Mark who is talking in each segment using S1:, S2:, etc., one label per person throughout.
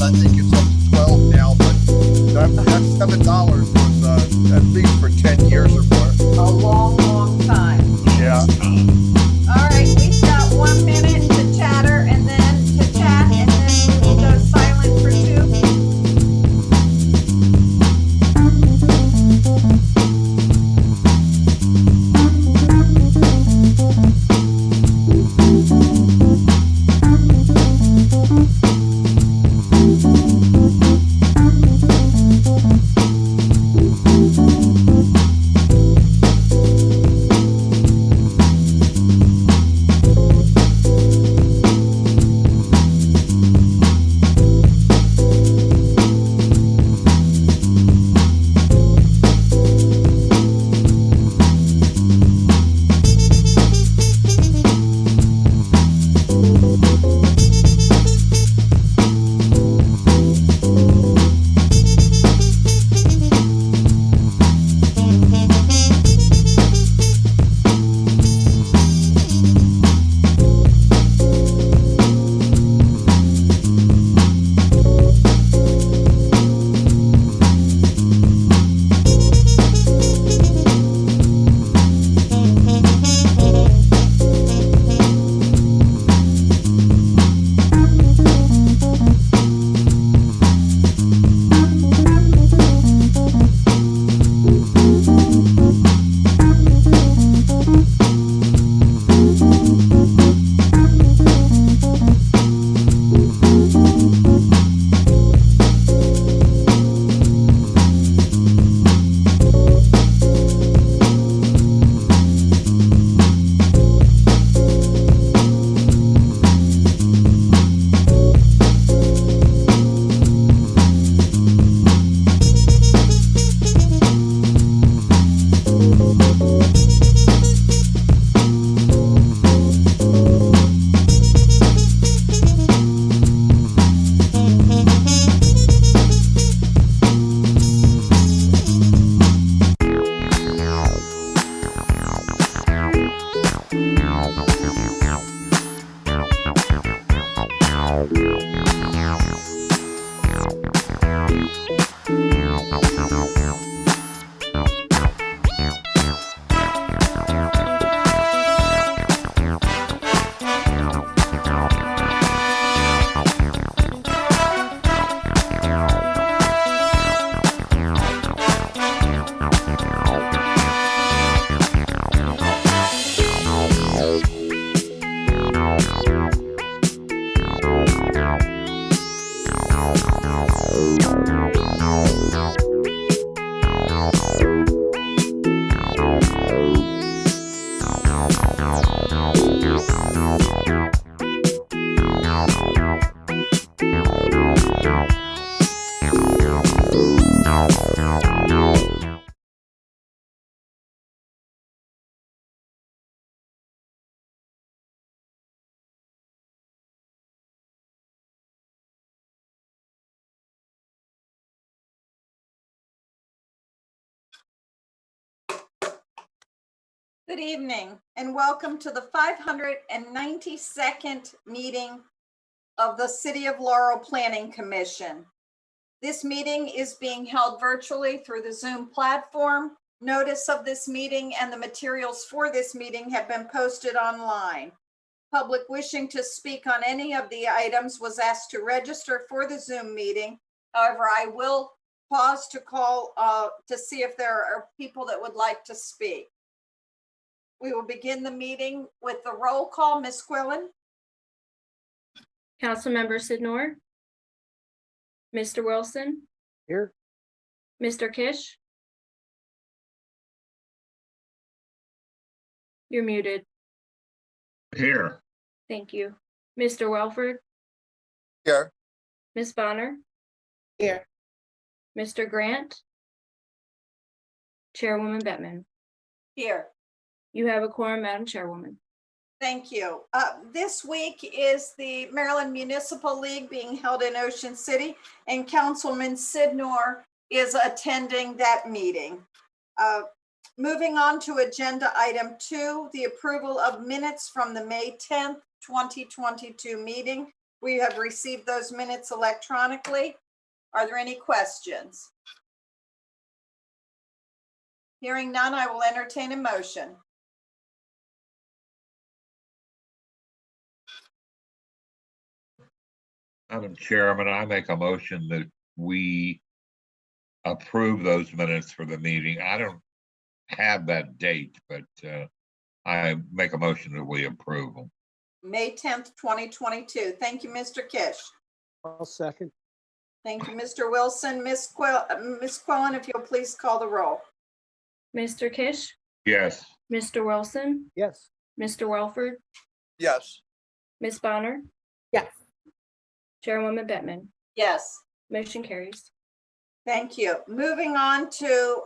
S1: I think it's up to 12 now, but that $7 was at least for 10 years or more.
S2: A long, long time.
S1: Yeah.
S2: All right, we've got 1 minute to chatter and then to chat, and then we will go silent for 2. Good evening and welcome to the 592nd meeting of the City of Laurel Planning Commission. This meeting is being held virtually through the Zoom platform. Notice of this meeting and the materials for this meeting have been posted online. Public wishing to speak on any of the items was asked to register for the Zoom meeting. However, I will pause to call to see if there are people that would like to speak. We will begin the meeting with the roll call. Ms. Quillen.
S3: Councilmember Sidnor. Mr. Wilson.
S1: Here.
S3: Mr. Kish. You're muted.
S4: Here.
S3: Thank you. Mr. Welford.
S1: Here.
S3: Ms. Bonner.
S2: Here.
S3: Mr. Grant. Chairwoman Bettman.
S2: Here.
S3: You have a quorum, Madam Chairwoman.
S2: Thank you. This week is the Maryland Municipal League being held in Ocean City, and Councilman Sidnor is attending that meeting. Moving on to agenda item 2, the approval of minutes from the May 10th, 2022 meeting. We have received those minutes electronically. Are there any questions? Hearing none, I will entertain a motion.
S4: Madam Chairman, I make a motion that we approve those minutes for the meeting. I don't have that date, but I make a motion that we approve them.
S2: May 10th, 2022. Thank you, Mr. Kish.
S5: I'll second.
S2: Thank you, Mr. Wilson. Ms. Quillen, if you'll please call the roll.
S3: Mr. Kish,
S4: Yes.
S3: Mr. Wilson,
S5: Yes.
S3: Mr. Welford,
S1: Yes.
S3: Ms. Bonner,
S5: Yes.
S3: Chairwoman Bettman.
S2: Yes.
S3: Motion carries.
S2: Thank you. Moving on to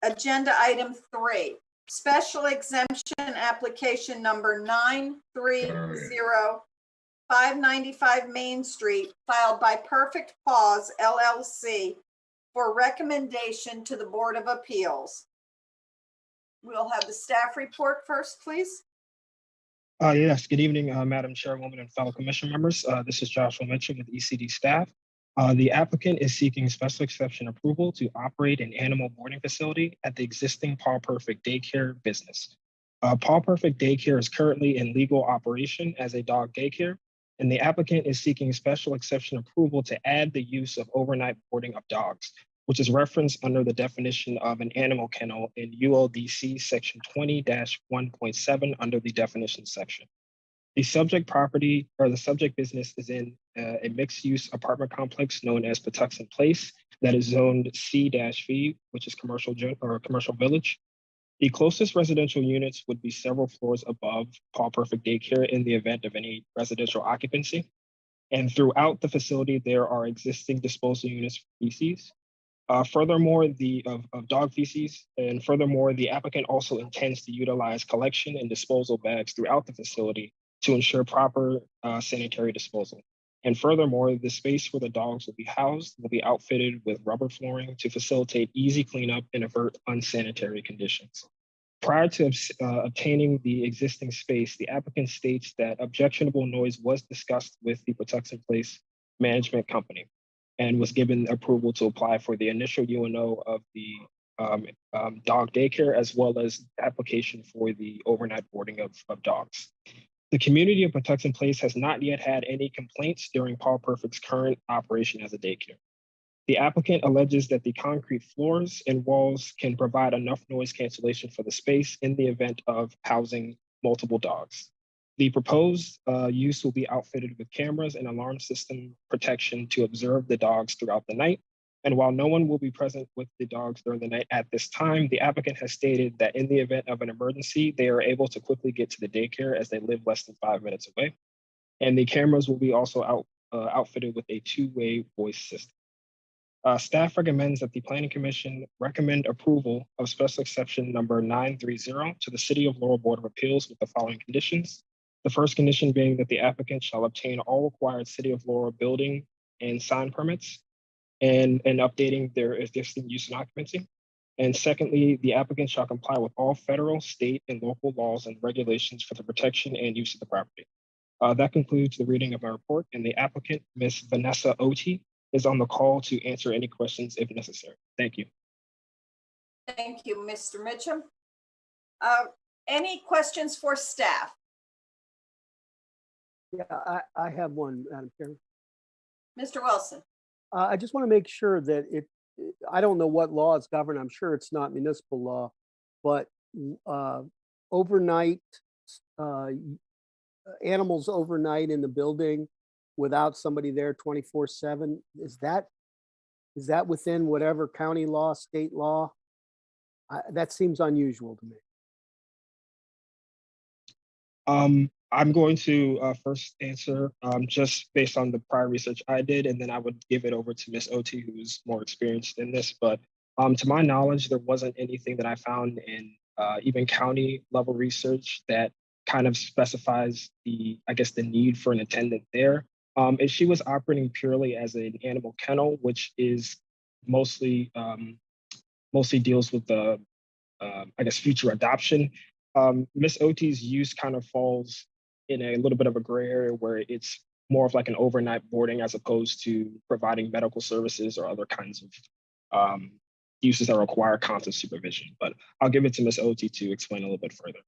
S2: agenda item 3, special exemption application number 930-595 Main Street, filed by Perfect Paws LLC for recommendation to the Board of Appeals. We'll have the staff report first, please.
S6: Yes, good evening, Madam Chairwoman and fellow commission members. This is Joshua Mitchell with ECD staff. The applicant is seeking special exception approval to operate an animal boarding facility at the existing Paw Perfect daycare business. Paw Perfect daycare is currently in legal operation as a dog daycare, and the applicant is seeking special exception approval to add the use of overnight boarding of dogs, which is referenced under the definition of an animal kennel in ULDC section 20-1.7 under the definition section. The subject property or the subject business is in a mixed-use apartment complex known as Patuxent Place that is zoned C-V, which is commercial village. The closest residential units would be several floors above Paw Perfect Daycare in the event of any residential occupancy. And throughout the facility, there are existing disposal units for feces. Furthermore, of dog feces, and furthermore, the applicant also intends to utilize collection and disposal bags throughout the facility to ensure proper sanitary disposal. And furthermore, the space where the dogs will be housed will be outfitted with rubber flooring to facilitate easy cleanup and avert unsanitary conditions. Prior to obtaining the existing space, the applicant states that objectionable noise was discussed with the Patuxent Place Management Company and was given approval to apply for the initial UNO of the dog daycare, as well as application for the overnight boarding of dogs. The community of Patuxent Place has not yet had any complaints during Paw Perfect's current operation as a daycare. The applicant alleges that the concrete floors and walls can provide enough noise cancellation for the space in the event of housing multiple dogs. The proposed use will be outfitted with cameras and alarm system protection to observe the dogs throughout the night. And while no one will be present with the dogs during the night at this time, the applicant has stated that in the event of an emergency, they are able to quickly get to the daycare as they live less than 5 minutes away. And the cameras will be also outfitted with a two-way voice system. Staff recommends that the Planning Commission recommend approval of special exception number 930 to the City of Laurel Board of Appeals with the following conditions. The first condition being that the applicant shall obtain all required City of Laurel building and sign permits and updating their existing use and occupancy. And secondly, the applicant shall comply with all federal, state, and local laws and regulations for the protection and use of the property. That concludes the reading of my report, and the applicant, Ms. Vanessa Oti, is on the call to answer any questions if necessary. Thank you.
S2: Thank you, Mr. Mitchum. Any questions for staff?
S5: Yeah, I have one, Madam Chairman.
S2: Mr. Wilson?
S5: I just want to make sure that I don't know what laws govern. I'm sure it's not municipal law, but overnight, animals overnight in the building without somebody there 24/7, is that within whatever county law, state law? That seems unusual to me.
S6: I'm going to first answer just based on the prior research I did, and then I would give it over to Ms. Oti, who's more experienced in this. But to my knowledge, there wasn't anything that I found in even county level research that kind of specifies the need for an attendant there. If she was operating purely as an animal kennel, which is mostly deals with the future adoption, Ms. Oti's use kind of falls in a little bit of a gray area where it's more of like an overnight boarding as opposed to providing medical services or other kinds of uses that require constant supervision. But I'll give it to Ms. Oti to explain a little bit further.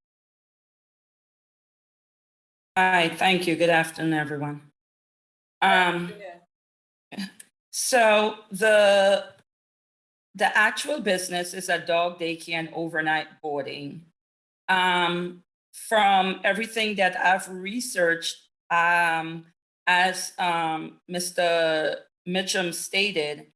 S7: Hi, thank you. Good afternoon, everyone. So the actual business is a dog daycare and overnight boarding. From everything that I've researched, as Mr. Mitchum stated,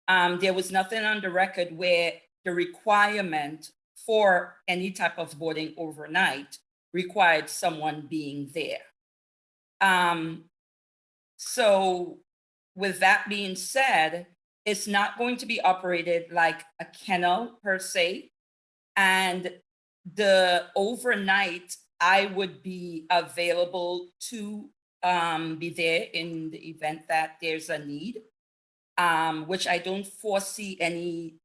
S7: there was nothing on the record where the requirement for any type of boarding overnight required someone being there. So with that being said, it's not going to be operated like a kennel per se. And the overnight, I would be available to be there in the event that there's a need, which I don't foresee any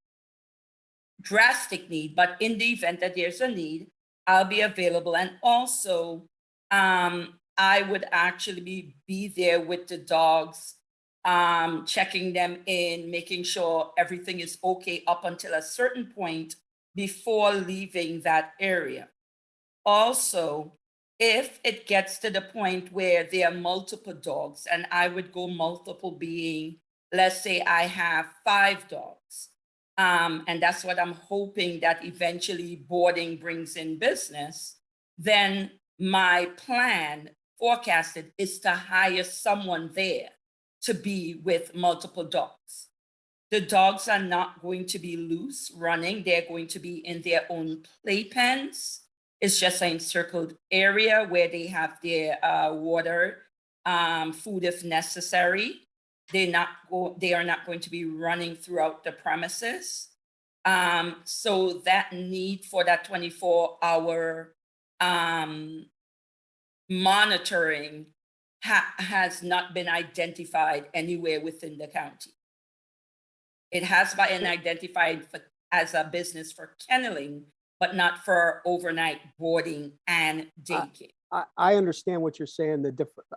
S7: drastic need, but in the event that there's a need, I'll be available. And also, I would actually be there with the dogs, checking them in, making sure everything is okay up until a certain point before leaving that area. Also, if it gets to the point where there are multiple dogs, and I would go multiple being, let's say I have 5 dogs, and that's what I'm hoping that eventually boarding brings in business, then my plan forecasted is to hire someone there to be with multiple dogs. The dogs are not going to be loose running. They're going to be in their own playpens. It's just an encircled area where they have their water, food if necessary. They are not going to be running throughout the premises. So that need for that 24-hour monitoring has not been identified anywhere within the county. It has been identified as a business for kenneling, but not for overnight boarding and daycare.
S5: I understand what you're saying.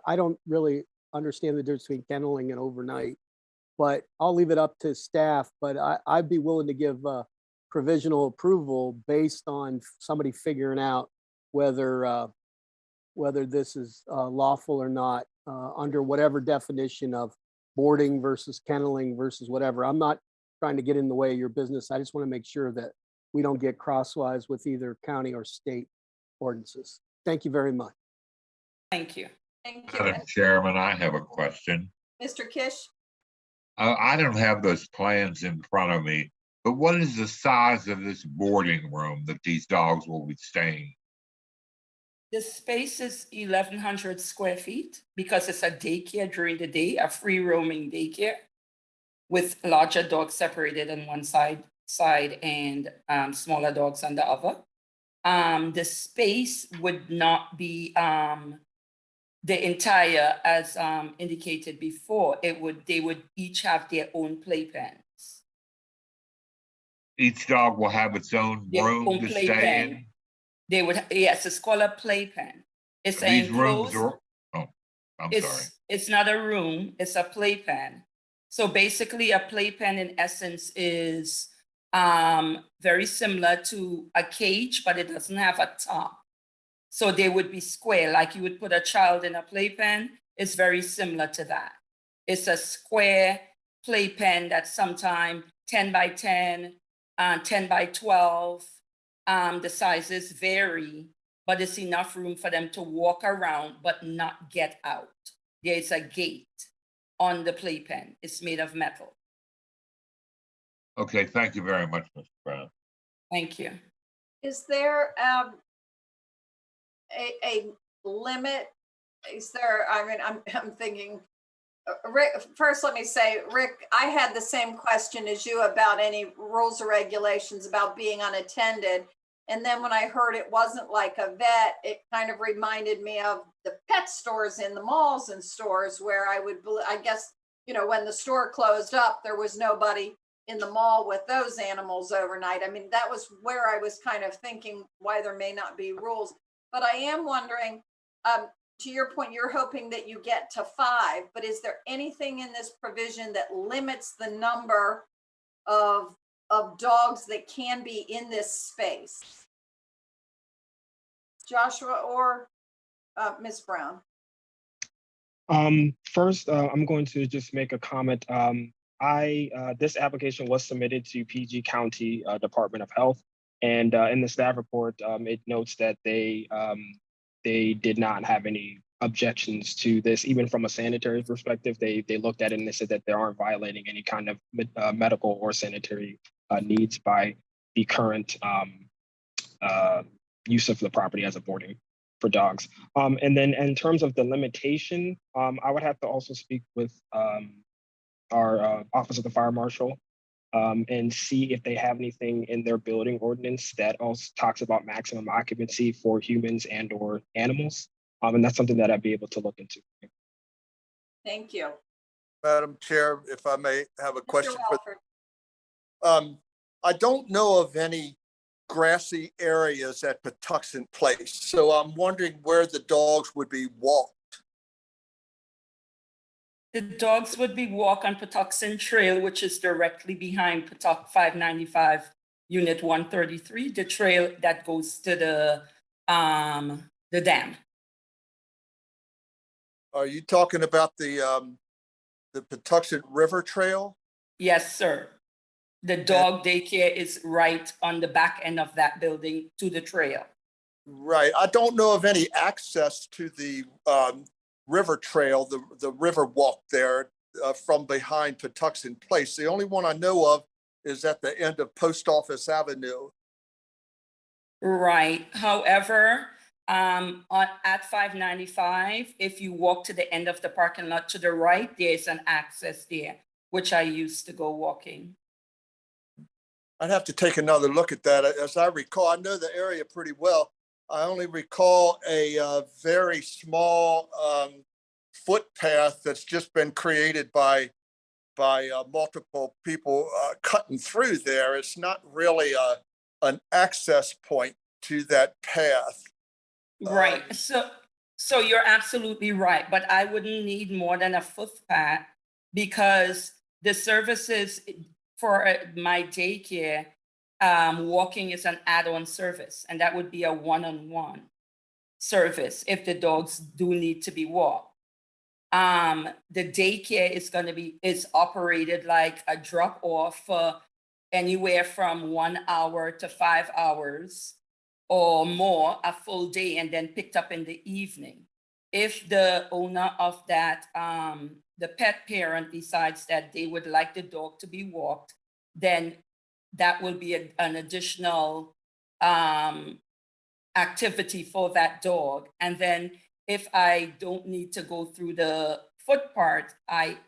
S5: I don't really understand the difference between kenneling and overnight, but I'll leave it up to staff. But I'd be willing to give provisional approval based on somebody figuring out whether this is lawful or not under whatever definition of boarding versus kenneling versus whatever. I'm not trying to get in the way of your business. I just want to make sure that we don't get crosswise with either county or state ordinances. Thank you very much.
S7: Thank you.
S2: Thank you.
S4: Madam Chairman, I have a question.
S2: Mr. Kish?
S4: I don't have those plans in front of me, but what is the size of this boarding room that these dogs will be staying?
S7: The space is 1,100 square feet because it's a daycare during the day, a free roaming daycare with larger dogs separated on one side and smaller dogs on the other. The space would not be the entire, as indicated before. They would each have their own playpens.
S4: Each dog will have its own
S7: Their
S4: room
S7: own
S4: to
S7: playpen.
S4: stay in?
S7: They would, yes, it's called a playpen. It's an
S4: These rooms
S7: enclosed.
S4: are, I'm sorry.
S7: It's not a room, it's a playpen. So basically a playpen in essence is very similar to a cage, but it doesn't have a top. So they would be square, like you would put a child in a playpen. It's very similar to that. It's a square playpen that's sometimes 10 by 10, 10 by 12. The sizes vary, but it's enough room for them to walk around but not get out. There's a gate on the playpen. It's made of metal.
S4: Okay, thank you very much, Mr. Brown.
S7: Thank you.
S2: Is there a limit? Is there, I mean, I'm thinking, Rick, first let me say, Rick, I had the same question as you about any rules or regulations about being unattended. And then when I heard it wasn't like a vet, it kind of reminded me of the pet stores in the malls and stores where I guess, when the store closed up, there was nobody in the mall with those animals overnight. I mean, that was where I was kind of thinking why there may not be rules. But I am wondering, to your point, you're hoping that you get to 5, but is there anything in this provision that limits the number of dogs that can be in this space? Joshua or Ms. Brown?
S6: First, I'm going to just make a comment. This application was submitted to PG County Department of Health, and in the staff report, it notes that they did not have any objections to this, even from a sanitary perspective. They looked at it and they said that they aren't violating any kind of medical or sanitary needs by the current use of the property as a boarding for dogs. And then in terms of the limitation, I would have to also speak with our Office of the Fire Marshal and see if they have anything in their building ordinance that also talks about maximum occupancy for humans and or animals. And that's something that I'd be able to look into.
S2: Thank you.
S1: Madam Chair, if I may have a
S2: Mr.
S1: question.
S2: Welford.
S1: I don't know of any grassy areas at Patuxent Place, so I'm wondering where the dogs would be walked.
S7: The dogs would be walk on Patuxent Trail, which is directly behind Patuxent 595, Unit 133, the trail that goes to the dam.
S1: Are you talking about the Patuxent River Trail?
S7: Yes, sir. The dog daycare is right on the back end of that building to the trail.
S1: Right. I don't know of any access to the river trail, the river walk there from behind Patuxent Place. The only one I know of is at the end of Post Office Avenue.
S7: Right. However, at 595, if you walk to the end of the parking lot to the right, there's an access there, which I used to go walking.
S1: I'd have to take another look at that. As I recall, I know the area pretty well. I only recall a very small footpath that's just been created by multiple people cutting through there. It's not really an access point to that path.
S7: Right. So you're absolutely right, but I wouldn't need more than a footpath because the services for my daycare, walking is an add-on service, and that would be a one-on-one service if the dogs do need to be walked. The daycare is operated like a drop-off for anywhere from 1 hour to 5 hours or more, a full day, and then picked up in the evening. If the owner of that, the pet parent decides that they would like the dog to be walked, then that will be an additional activity for that dog. And then if I don't need to go through the footpath, I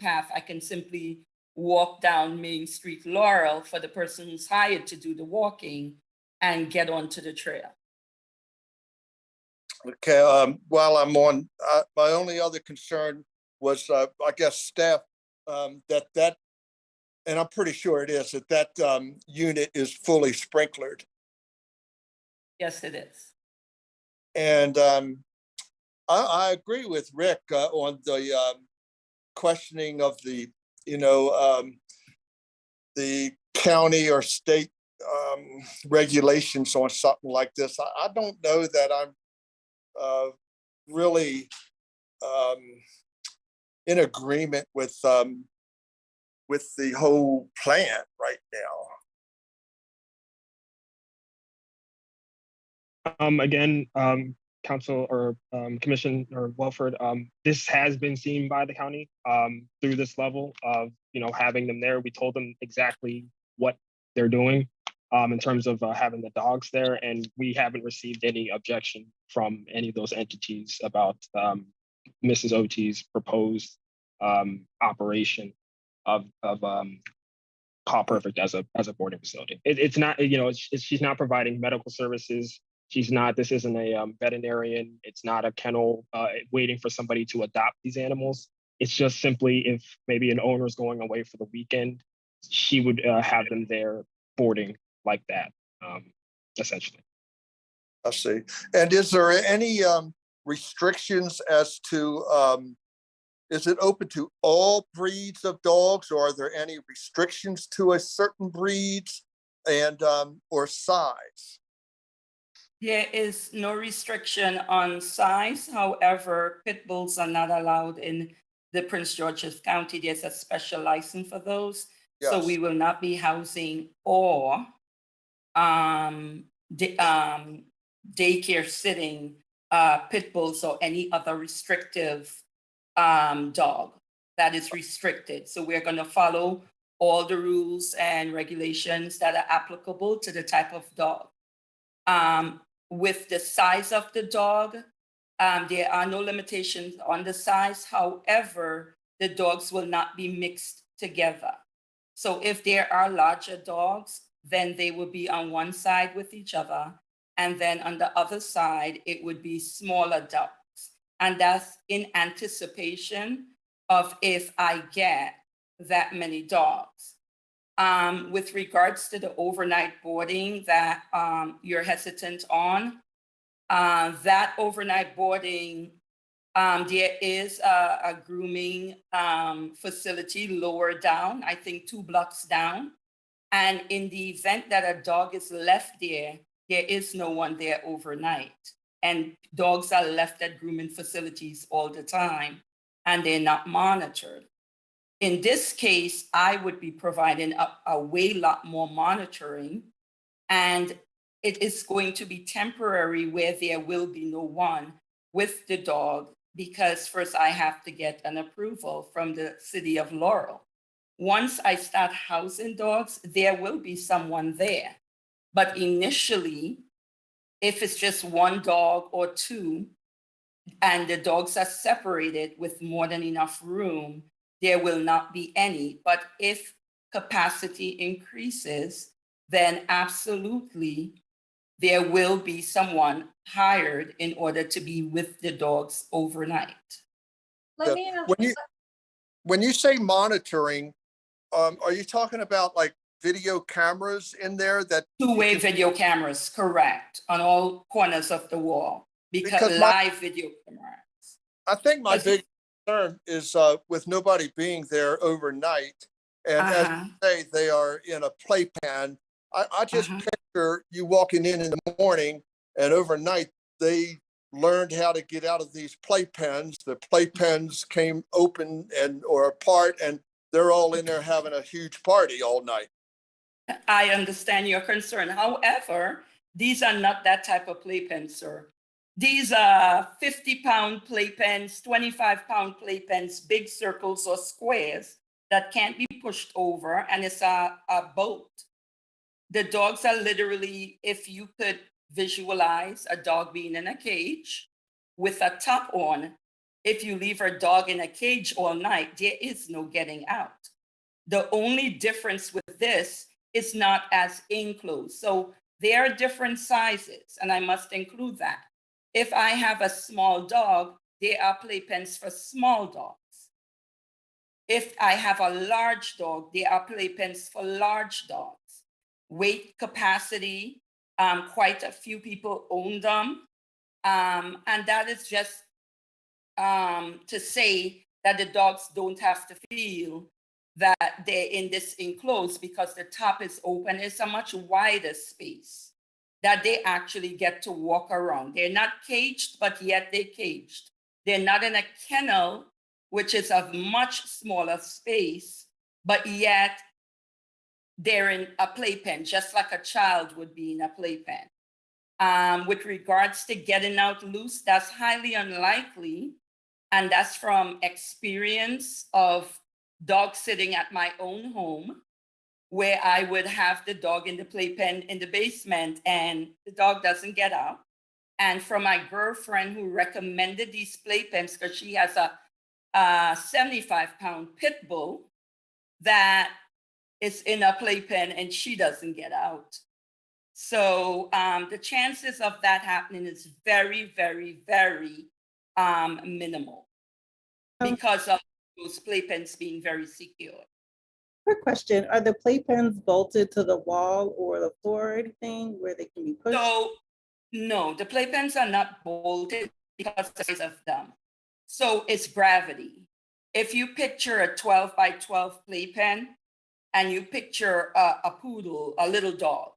S7: can simply walk down Main Street, Laurel, for the person who's hired to do the walking and get onto the trail.
S1: Okay, while I'm on, my only other concern was, I guess, staff, that, and I'm pretty sure it is, that unit is fully sprinklered.
S7: Yes, it is.
S1: And I agree with Rick on the questioning of the, the county or state regulations on something like this. I don't know that I'm really in agreement with the whole plan right now.
S6: Again, Council or Commission or Welford, this has been seen by the county through this level of having them there. We told them exactly what they're doing in terms of having the dogs there, and we haven't received any objection from any of those entities about Mrs. OT's proposed operation of Paw Perfect as a boarding facility. It's not, she's not providing medical services. This isn't a veterinarian. It's not a kennel waiting for somebody to adopt these animals. It's just simply if maybe an owner is going away for the weekend, she would have them there boarding like that, essentially.
S1: I see. And is there any restrictions as to, is it open to all breeds of dogs, or are there any restrictions to a certain breeds and, or size?
S7: There is no restriction on size. However, pit bulls are not allowed in the Prince George's County. There's a special license for those. So we
S1: Yes.
S7: will not be housing or daycare sitting pit bulls or any other restrictive dog that is restricted. So we're going to follow all the rules and regulations that are applicable to the type of dog. With the size of the dog, there are no limitations on the size. However, the dogs will not be mixed together. So if there are larger dogs, then they will be on one side with each other. And then on the other side, it would be smaller dogs. And that's in anticipation of if I get that many dogs. With regards to the overnight boarding that you're hesitant on, that overnight boarding, there is a grooming facility lower down, I think 2 blocks down. And in the event that a dog is left there, there is no one there overnight. And dogs are left at grooming facilities all the time, and they're not monitored. In this case, I would be providing a way lot more monitoring, and it is going to be temporary where there will be no one with the dog, because first I have to get an approval from the city of Laurel. Once I start housing dogs, there will be someone there. But initially, if it's just 1 dog or 2, and the dogs are separated with more than enough room, there will not be any. But if capacity increases, then absolutely there will be someone hired in order to be with the dogs overnight.
S2: Let me ask,
S1: When you say monitoring, are you talking about like video cameras in there that?
S7: Two-way video cameras, correct, on all corners of the wall, because live video cameras.
S1: I think my
S7: Because-
S1: big concern is with nobody being there overnight. And as you say, they are in a playpen. I just picture you walking in the morning, and overnight they learned how to get out of these playpens. The playpens came open and or apart, and they're all in there having a huge party all night.
S7: I understand your concern. However, these are not that type of playpen, sir. These are 50-pound playpens, 25-pound playpens, big circles or squares that can't be pushed over, and it's a boat. The dogs are literally, if you could visualize a dog being in a cage with a top on, if you leave a dog in a cage all night, there is no getting out. The only difference with this is not as enclosed. So there are different sizes, and I must include that. If I have a small dog, there are playpens for small dogs. If I have a large dog, there are playpens for large dogs. Weight capacity, quite a few people own them. And that is just to say that the dogs don't have to feel that they're in this enclosed, because the top is open. It's a much wider space that they actually get to walk around. They're not caged, but yet they're caged. They're not in a kennel, which is a much smaller space, but yet they're in a playpen, just like a child would be in a playpen. With regards to getting out loose, that's highly unlikely. And that's from experience of dog sitting at my own home, where I would have the dog in the playpen in the basement and the dog doesn't get out. And from my girlfriend who recommended these playpens, because she has a 75-pound pit bull that is in a playpen and she doesn't get out. So the chances of that happening is very, very, very minimal, because of those playpens being very secure.
S8: Quick question, are the playpens bolted to the wall or the floor or anything where they can be pushed?
S7: So no, the playpens are not bolted. because of the size of them. So it's gravity. If you picture a 12 by 12 playpen and you picture a poodle, a little dog,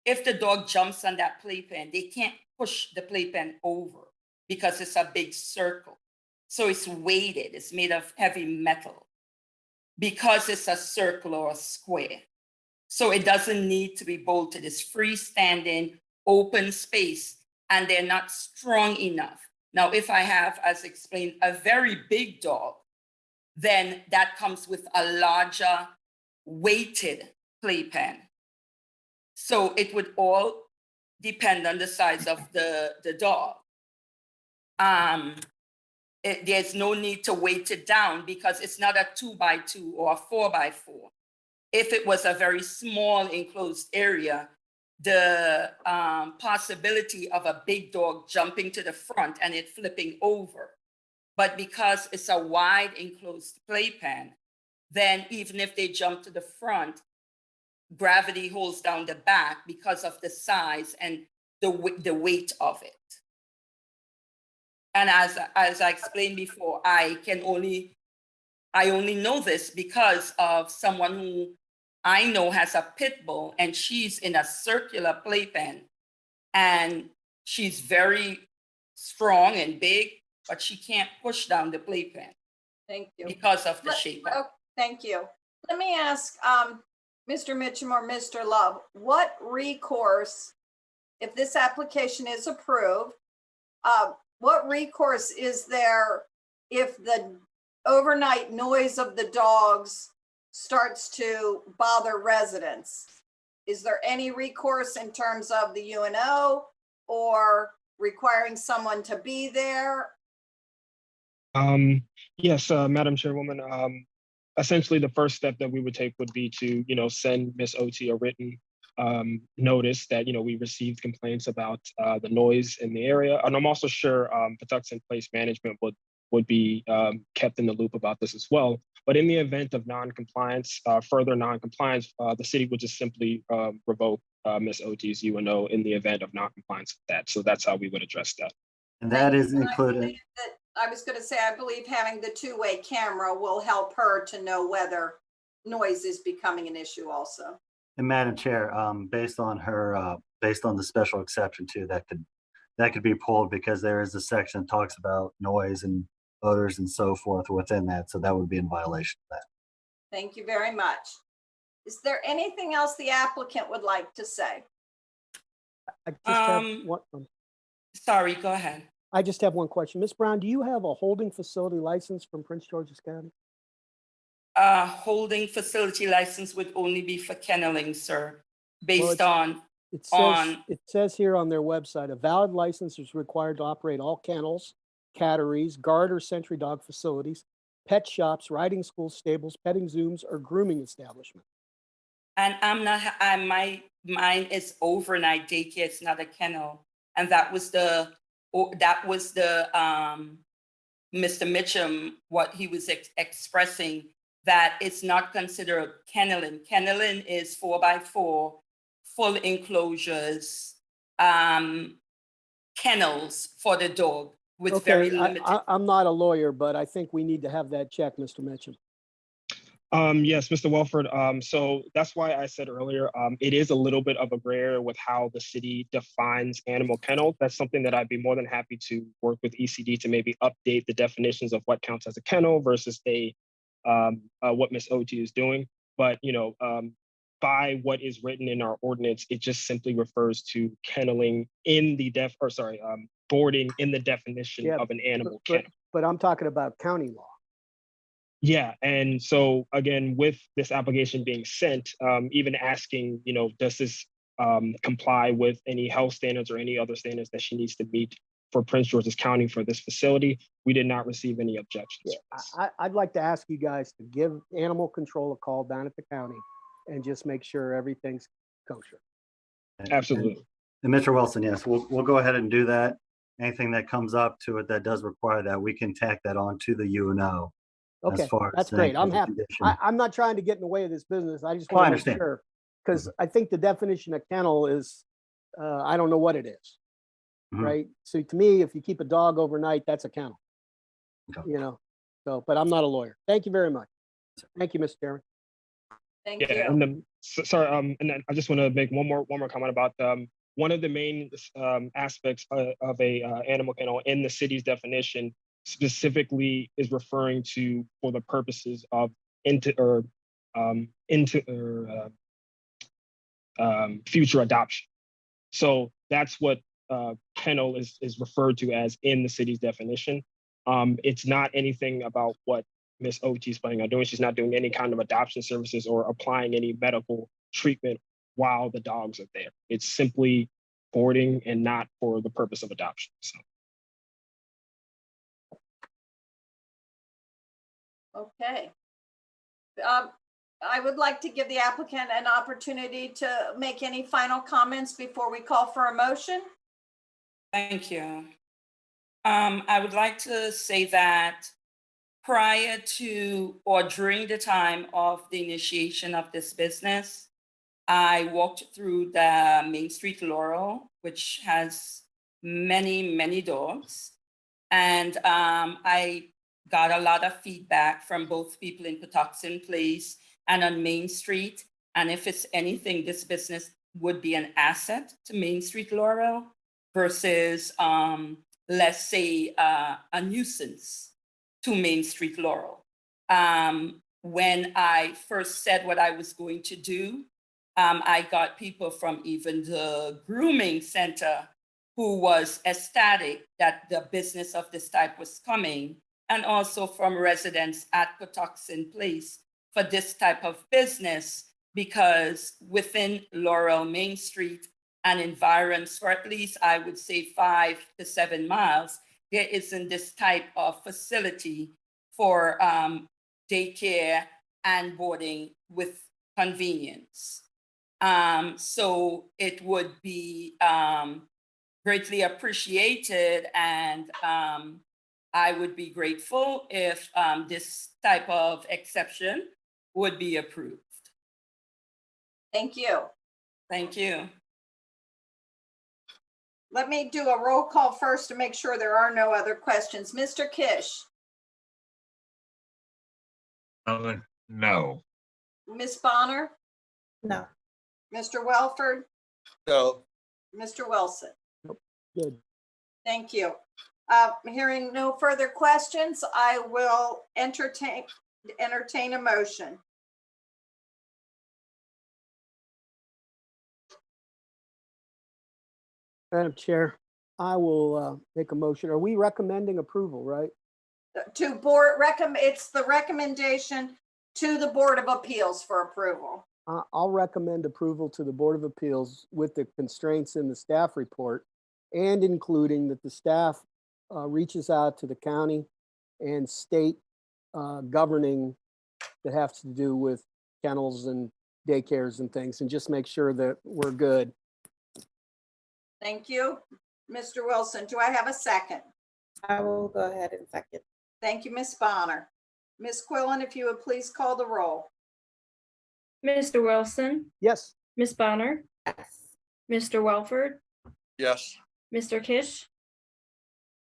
S7: if the dog jumps on that playpen, they can't push the playpen over because it's a big circle. So it's weighted, it's made of heavy metal because it's a circle or a square. So it doesn't need to be bolted. It's freestanding, open space, and they're not strong enough. Now, if I have, as explained, a very big dog, then that comes with a larger weighted playpen. So it would all depend on the size of the dog. There's no need to weight it down because it's not a 2 by 2 or a 4 by 4. If it was a very small enclosed area, the possibility of a big dog jumping to the front and it flipping over. But because it's a wide enclosed playpen, then even if they jump to the front, gravity holds down the back because of the size and the weight of it. And as I explained before, I only know this because of someone who I know has a pit bull and she's in a circular playpen and she's very strong and big, but she can't push down the playpen
S2: Thank you.
S7: because of the shape of it.
S2: Oh, thank you. Let me ask Mr. Mitchum or Mr. Love, what recourse, if this application is approved, what recourse is there if the overnight noise of the dogs starts to bother residents? Is there any recourse in terms of the UNO or requiring someone to be there?
S6: Yes, Madam Chairwoman. Essentially, the first step that we would take would be to, send Ms. Oti a written notice that, we received complaints about the noise in the area. And I'm also sure Patuxent Place Management would be kept in the loop about this as well. But in the event of non-compliance, further non-compliance, the city would just simply revoke Ms. Oti's UNO in the event of non-compliance with that. So that's how we would address that.
S9: And that is
S2: And I
S9: included.
S2: believe that- I was going to say, I believe having the two-way camera will help her to know whether noise is becoming an issue also.
S9: And Madam Chair, based on the special exception too, that could be pulled because there is a section that talks about noise and odors and so forth within that. So that would be in violation of that.
S2: Thank you very much. Is there anything else the applicant would like to say?
S5: I just have one,
S7: Sorry, go ahead.
S5: I just have one question. Ms. Brown, do you have a holding facility license from Prince George's County?
S7: Holding facility license would only be for kenneling, sir,
S5: Well,
S7: based on,
S5: It says here on their website, a valid license is required to operate all kennels, catteries, guard or sentry dog facilities, pet shops, riding schools, stables, petting zooms, or grooming establishment.
S7: and mine is overnight daycare, it's not a kennel. And that was the Mr. Mitchum, what he was expressing, that it's not considered kenneling. Kenneling is 4 by 4, full enclosures, kennels for the dog with very limited.
S5: I'm not a lawyer, but I think we need to have that checked, Mr. Mitchum.
S6: Yes, Mr. Welford. So that's why I said earlier, it is a little bit of a gray area with how the city defines animal kennel. That's something that I'd be more than happy to work with ECD to maybe update the definitions of what counts as a kennel versus what Ms. Oti is doing. But, by what is written in our ordinance, it just simply refers to kenneling in the boarding in the definition of an animal kennel.
S5: But I'm talking about county law.
S6: Yeah, and so again, with this application being sent, even asking, does this comply with any health standards or any other standards that she needs to meet for Prince George's County for this facility, we did not receive any objections.
S5: I'd like to ask you guys to give animal control a call down at the county and just make sure everything's kosher.
S6: Absolutely.
S9: And Mr. Wilson, yes, we'll go ahead and do that. Anything that comes up to it that does require that, we can tack that on to the UNO.
S5: Okay, that's great. I'm happy. I'm not trying to get in the way of this business. I just want to make sure, because I think the definition of kennel is, I don't know what it is.
S9: Mhm.
S5: right? So to me, if you keep a dog overnight, that's a kennel.
S9: Okay.
S5: You know, so, but I'm not a lawyer. Thank you very much. Thank you, Mr. Chairman.
S2: Thank
S6: Yeah,
S2: you.
S6: and then, sorry, and then I just want to make one more comment about one of the main aspects of a animal kennel in the city's definition specifically is referring to for the purposes of future adoption. So that's what kennel is referred to as in the city's definition. It's not anything about what Miss OT is planning on doing. She's not doing any kind of adoption services or applying any medical treatment while the dogs are there. It's simply boarding and not for the purpose of adoption. So.
S2: Okay. I would like to give the applicant an opportunity to make any final comments before we call for a motion.
S7: Thank you. I would like to say that prior to or during the time of the initiation of this business, I walked through the Main Street Laurel, which has many, many dogs. And I got a lot of feedback from both people in Patuxent Place and on Main Street. And if it's anything, this business would be an asset to Main Street Laurel versus, let's say, a nuisance to Main Street Laurel. When I first said what I was going to do, I got people from even the grooming center who was ecstatic that the business of this type was coming, and also from residents at Patuxent Place for this type of business, because within Laurel Main Street and environs for at least, I would say 5 to 7 miles, there isn't this type of facility for daycare and boarding with convenience. So it would be greatly appreciated, and I would be grateful if this type of exception would be approved.
S2: Thank you.
S7: Thank you.
S2: Let me do a roll call first to make sure there are no other questions. Mr. Kish,
S4: No.
S2: Ms. Bonner,
S8: No.
S2: Mr. Welford,
S1: No,
S2: Mr. Wilson.
S5: Good.
S2: Thank you. Hearing no further questions, I will entertain a motion.
S5: Madam Chair, I will make a motion. Are we recommending approval, right?
S2: To board it's the recommendation to the Board of Appeals for approval.
S5: I'll recommend approval to the Board of Appeals with the constraints in the staff report, and including that the staff reaches out to the county and state governing that has to do with kennels and daycares and things, and just make sure that we're good.
S2: Thank you. Mr. Wilson, do I have a second?
S8: I will go ahead and second.
S2: Thank you, Ms. Bonner. Ms. Quillen, if you would please call the roll.
S3: Mr. Wilson,
S5: Yes.
S3: Ms. Bonner,
S8: Yes.
S3: Mr. Welford,
S1: yes,
S3: Mr. Kish,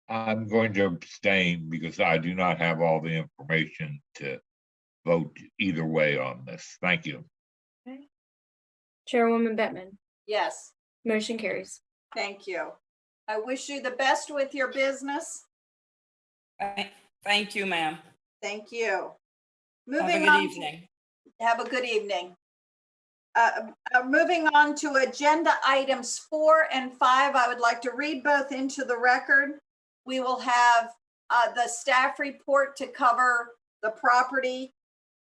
S4: I'm going to abstain because I do not have all the information to vote either way on this. Thank you.
S3: Chairwoman Bettman.
S2: Yes,
S3: Motion carries.
S2: thank you. I wish you the best with your business.
S7: Thank you, ma'am.
S2: Thank you.
S7: Have a
S2: Moving
S7: good
S2: on.
S7: evening.
S2: Have a good evening. Moving on to agenda items 4 and 5, I would like to read both into the record. We will have the staff report to cover the property,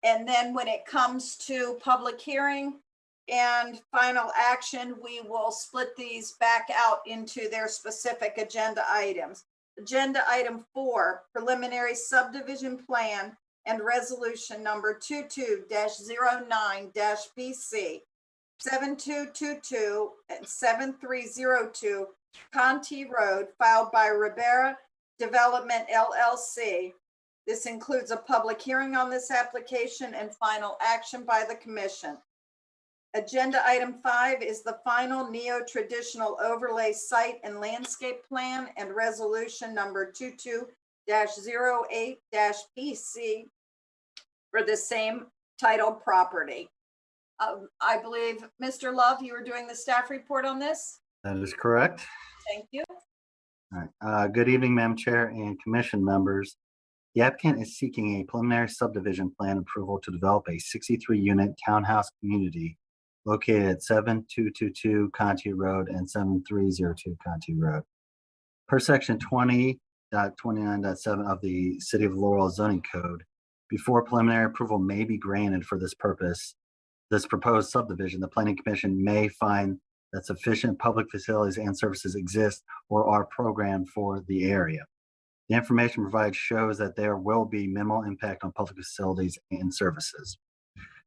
S2: and then when it comes to public hearing and final action, we will split these back out into their specific agenda items. Agenda item 4, preliminary subdivision plan and resolution number 22-09-BC 7222 and 7302 Contee Road, filed by Ribera Development LLC. This includes a public hearing on this application and final action by the commission. Agenda item 5 is the final neo-traditional overlay site and landscape plan and resolution number 22-08-PC for the same title property. I believe, Mr. Love, you were doing the staff report on this?
S9: That is correct.
S2: Thank you.
S9: All right. Good evening, Madam Chair and Commission members. The applicant is seeking a preliminary subdivision plan approval to develop a 63-unit townhouse community located at 7222 Contee Road and 7302 Contee Road. Per section 20.29.7 of the City of Laurel zoning code, before preliminary approval may be granted for this purpose, this proposed subdivision, the Planning Commission may find that sufficient public facilities and services exist or are programmed for the area. The information provided shows that there will be minimal impact on public facilities and services.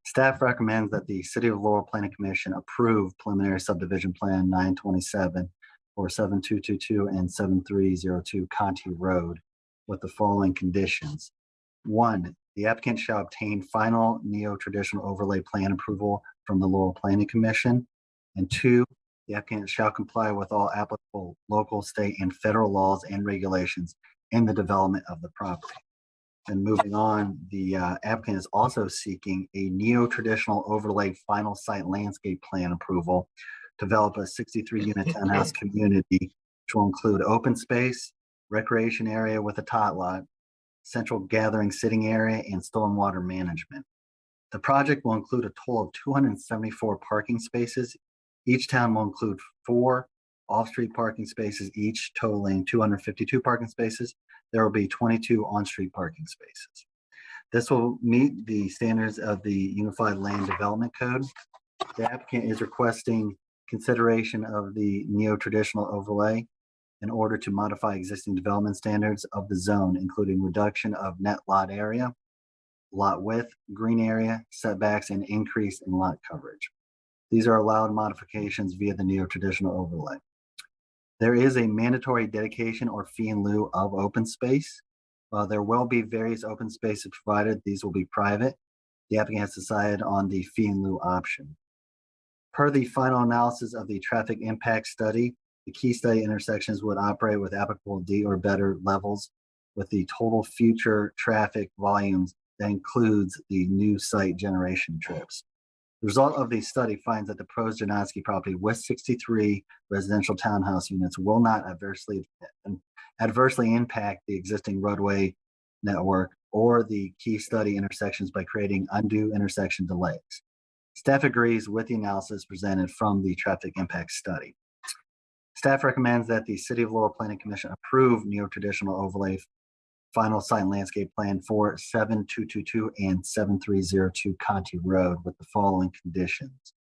S9: Staff recommends that the City of Laurel Planning Commission approve preliminary subdivision plan 927 for 7222 and 7302 Contee Road with the following conditions. 1, the applicant shall obtain final neo-traditional overlay plan approval from the Laurel Planning Commission. And 2, the applicant shall comply with all applicable local, state, and federal laws and regulations in the development of the property. And moving on, the applicant is also seeking a neo-traditional overlay final site landscape plan approval to develop a 63-unit townhouse community, which will include open space, recreation area with a tot lot, central gathering sitting area, and stormwater management. The project will include a total of 274 parking spaces. Each town will include 4 off-street parking spaces, each totaling 252 parking spaces. There will be 22 on-street parking spaces. This will meet the standards of the Unified Land Development Code. The applicant is requesting consideration of the neo-traditional overlay in order to modify existing development standards of the zone, including reduction of net lot area, lot width, green area, setbacks, and increase in lot coverage. These are allowed modifications via the neo-traditional overlay. There is a mandatory dedication or fee in lieu of open space. While there will be various open spaces provided, these will be private. The applicant has decided on the fee in lieu option. Per the final analysis of the traffic impact study, the key study intersections would operate with applicable D or better levels with the total future traffic volumes that includes the new site generation trips. The result of the study finds that the proposed Janowski property with 63 residential townhouse units will not adversely impact the existing roadway network or the key study intersections by creating undue intersection delays. Staff agrees with the analysis presented from the traffic impact study. Staff recommends that the City of Laurel Planning Commission approve neo-traditional overlay final site and landscape plan for 7222 and 7302 Contee Road with the following conditions.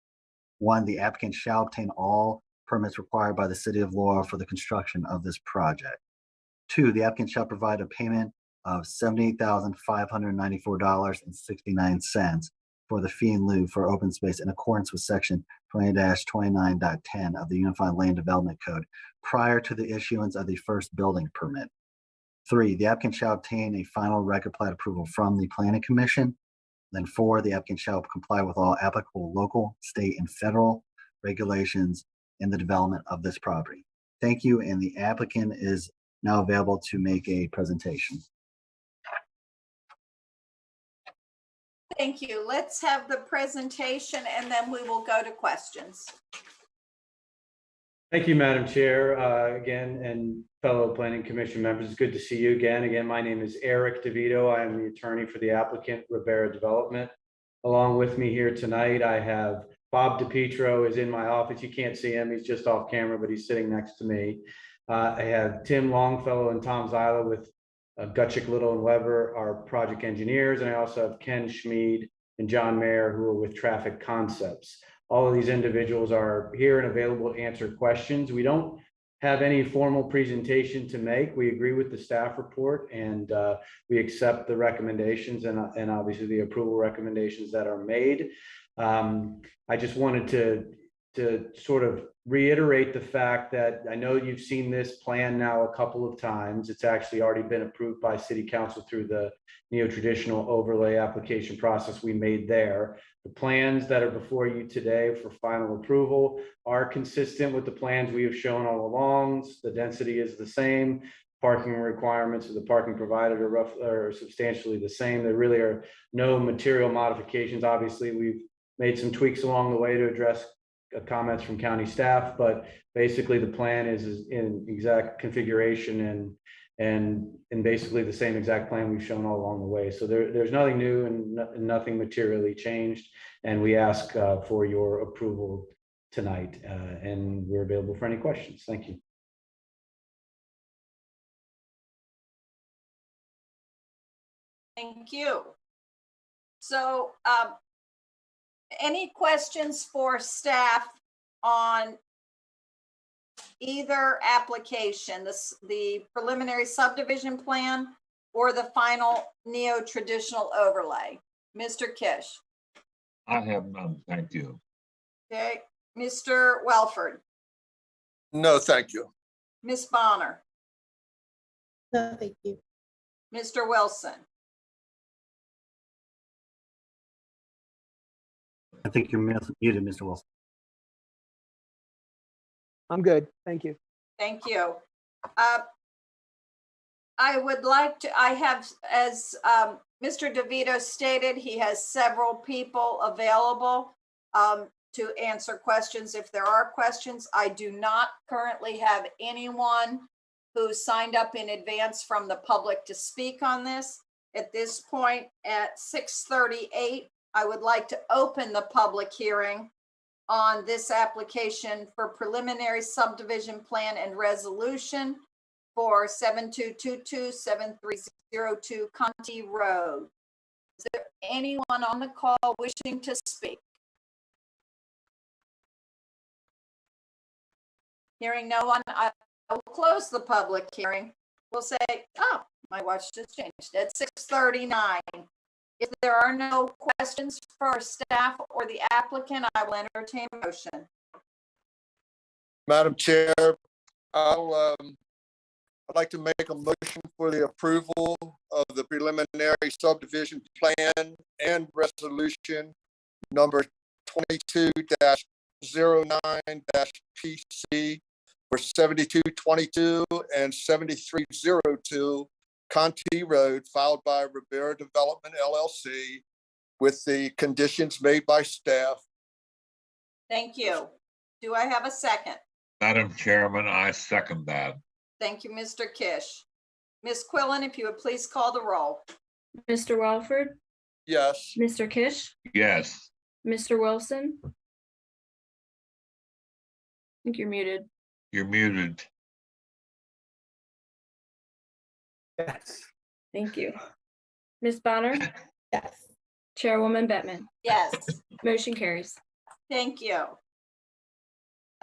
S9: 1, the applicant shall obtain all permits required by the City of Laurel for the construction of this project. 2, the applicant shall provide a payment of $78,594.69 for the fee in lieu for open space in accordance with section 20-29.10 of the Unified Land Development Code prior to the issuance of the first building permit. 3, the applicant shall obtain a final record plat approval from the Planning Commission. Then 4, the applicant shall comply with all applicable local, state, and federal regulations in the development of this property. Thank you, and the applicant is now available to make a presentation.
S2: Thank you. Let's have the presentation and then we will go to questions.
S10: Thank you, Madam Chair, again, and fellow Planning Commission members. It's good to see you again. Again, my name is Eric DeVito. I am the attorney for the applicant, Ribera Development. Along with me here tonight, I have Bob DiPietro is in my office. You can't see him. He's just off camera, but he's sitting next to me. I have Tim Longfellow and Tom Zyla with Gutchick, Little, and Weber, our project engineers. And I also have Ken Schmid and John Mayer, who are with Traffic Concepts. All of these individuals are here and available to answer questions. We don't have any formal presentation to make. We agree with the staff report and we accept the recommendations and obviously the approval recommendations that are made. I just wanted to to sort of reiterate the fact that I know you've seen this plan now a couple of times. It's actually already been approved by City Council through the neo-traditional overlay application process we made there. The plans that are before you today for final approval are consistent with the plans we have shown all along. The density is the same. Parking requirements of the parking provided are substantially the same. There really are no material modifications. Obviously, we've made some tweaks along the way to address comments from county staff, but basically the plan is in exact configuration and basically the same exact plan we've shown all along the way. So there's nothing new and nothing materially changed. And we ask for your approval tonight, and we're available for any questions. Thank you.
S2: Thank you. So any questions for staff on either application, the preliminary subdivision plan or the final neo-traditional overlay? Mr. Kish.
S4: I have none, thank you.
S2: Okay, Mr. Welford,
S1: No, thank you.
S2: Ms. Bonner,
S8: No, thank you.
S2: Mr. Wilson.
S9: I think you're muted, Mr. Wilson.
S5: I'm good. Thank you.
S2: Thank you. I would like to, I have, as Mr. DeVito stated, he has several people available to answer questions if there are questions. I do not currently have anyone who signed up in advance from the public to speak on this. At this point, at 6:38, I would like to open the public hearing on this application for preliminary subdivision plan and resolution for 7222-7302 Contee Road. Is there anyone on the call wishing to speak? Hearing no one, I will close the public hearing. We'll say, oh, my watch just changed at 6:39. If there are no questions for staff or the applicant, I will entertain a motion.
S1: Madam Chair, I'd like to make a motion for the approval of the preliminary subdivision plan and resolution number 22-09-PC for 7222 and 7302 Contee Road, filed by Ribera Development LLC, with the conditions made by staff.
S2: Thank you. Do I have a second?
S4: Madam Chairman, I second that.
S2: Thank you, Mr. Kish. Ms. Quillen, if you would please call the roll.
S3: Mr. Welford,
S1: Yes.
S3: Mr. Kish,
S4: Yes,
S3: Mr. Wilson. I think you're muted.
S4: you're muted.
S5: Yes.
S3: Thank you. Ms. Bonner,
S8: Yes.
S3: Chairwoman Bettman.
S2: Yes,
S3: Motion carries.
S2: thank you.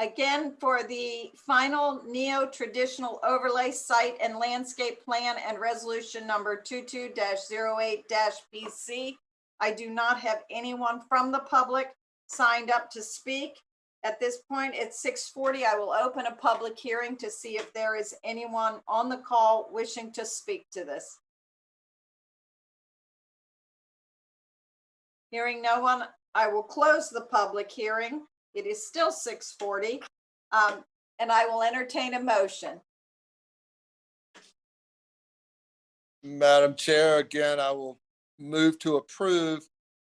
S2: Again, for the final neo-traditional overlay site and landscape plan and resolution number 22-08-PC, I do not have anyone from the public signed up to speak. At this point, at 6:40, I will open a public hearing to see if there is anyone on the call wishing to speak to this. Hearing no one, I will close the public hearing. It is still 6:40, and I will entertain a motion.
S1: Madam Chair, again, I will move to approve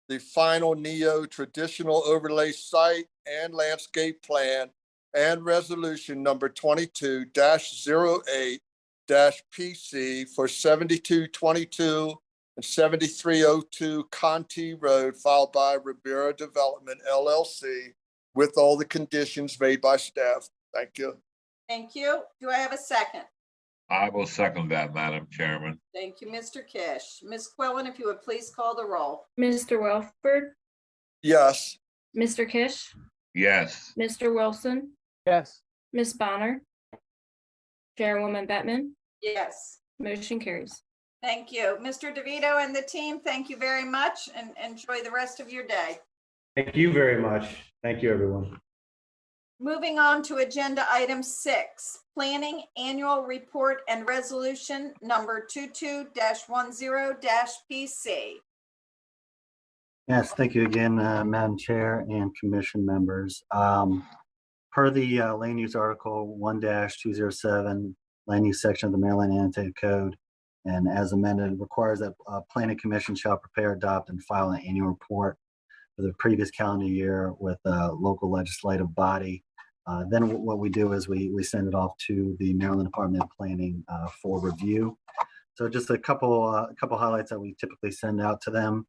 S1: the final neo-traditional overlay site and landscape plan and resolution number 22-08-PC for 7222 and 7302 Contee Road, filed by Ribera Development LLC, with all the conditions made by staff. Thank you.
S2: Thank you. Do I have a second?
S4: I will second that, Madam Chairman.
S2: Thank you, Mr. Kish. Ms. Quillen, if you would please call the roll.
S3: Mr. Welford,
S1: Yes.
S3: Mr. Kish,
S4: Yes,
S3: Mr. Wilson,
S5: Yes.
S3: Ms. Bonner, Chairwoman Bettman.
S2: Yes,
S3: Motion carries.
S2: thank you. Mr. DeVito and the team, thank you very much and enjoy the rest of your day.
S10: Thank you very much. Thank you, everyone.
S2: Moving on to agenda item 6, Planning Annual Report and Resolution number 22-10-PC.
S9: Yes, thank you again, Madam Chair and Commission members. Per the Land Use Article 1-207, Land Use Section of the Maryland Annotated Code, and as amended, it requires that Planning Commission shall prepare, adopt, and file an annual report for the previous calendar year with a local legislative body. Then what we do is we send it off to the Maryland Department of Planning for review. So just a couple highlights that we typically send out to them.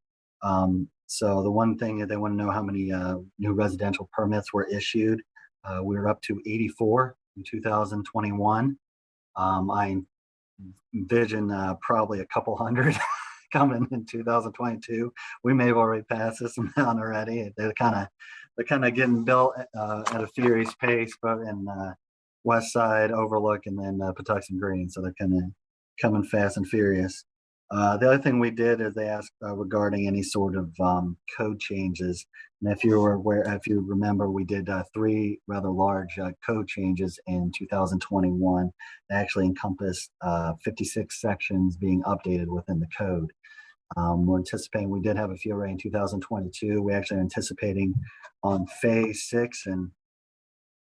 S9: So the one thing that they want to know how many new residential permits were issued. We were up to 84 in 2021. I envision probably a couple hundred coming in 2022. We may have already passed this amount already. They're kind of getting built at a furious pace, but in West Side, Overlook, and then Patuxent Green. So they're kind of coming fast and furious. The other thing we did is they asked regarding any sort of code changes. And if you were aware, if you remember, we did 3 rather large code changes in 2021 that actually encompassed 56 sections being updated within the code. We're anticipating, we did have a few already in 2022. We actually are anticipating on phase 6 and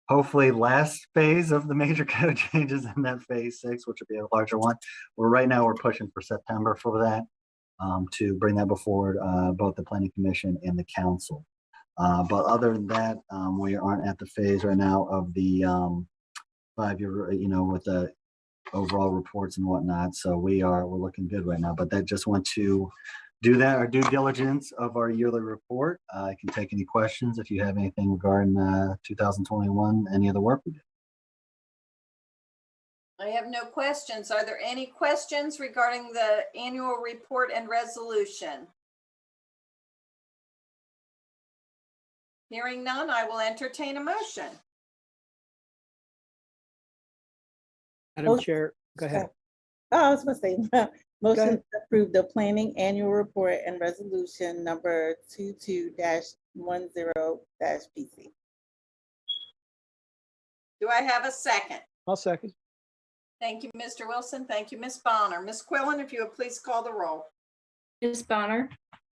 S9: hopefully last phase of the major code changes in that phase 6, which would be a larger one. Well, right now we're pushing for September for that to bring that before both the Planning Commission and the Council. But other than that, we aren't at the phase right now of the 5-year, with the overall reports and whatnot. So we're looking good right now. But I just want to do that, our due diligence of our yearly report. I can take any questions if you have anything regarding 2021, any of the work we did.
S2: I have no questions. Are there any questions regarding the annual report and resolution? Hearing none, I will entertain a motion.
S5: Madam Chair, go ahead.
S8: Oh, I was gonna say, motion
S5: ahead.
S8: to approve the planning annual report and resolution number 22-10-PC.
S2: Do I have a second?
S5: I'll second.
S2: Thank you, Mr. Wilson. Thank you, Ms. Bonner. Ms. Quillen, if you would please call the roll.
S3: Ms. Bonner,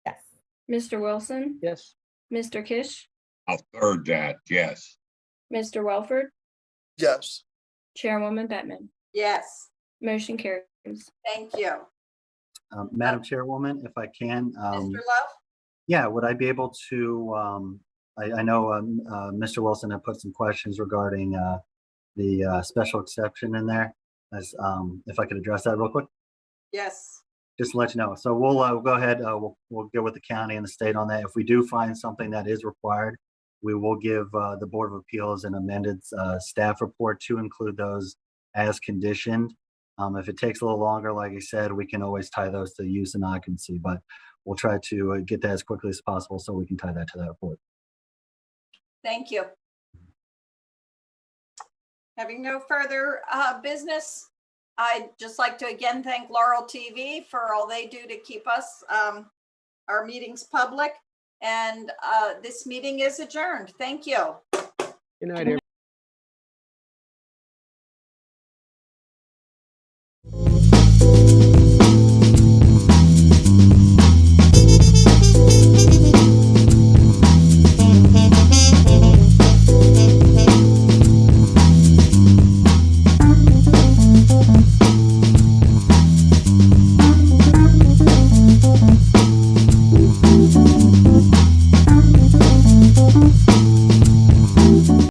S8: Yes.
S3: Mr. Wilson,
S5: Yes.
S3: Mr. Kish,
S4: I'll third that, yes.
S3: Mr. Welford,
S1: Yes.
S3: Chairwoman Bettman.
S2: Yes,
S3: Motion carries.
S2: thank you.
S9: Madam Chairwoman, if I can.
S2: Mr. Love?
S9: Yeah, would I be able to, I know Mr. Wilson had put some questions regarding the special exception in there. As if I could address that real quick,
S2: Yes.
S9: just to let you know. So we'll go ahead, we'll go with the county and the state on that. If we do find something that is required, we will give the Board of Appeals an amended staff report to include those as conditioned. If it takes a little longer, like I said, we can always tie those to use and occupancy, but we'll try to get that as quickly as possible so we can tie that to that report.
S2: Thank you. Having no further business, I'd just like to again thank Laurel TV for all they do to keep us, our meetings public. And this meeting is adjourned. Thank you.
S5: Good night, everyone.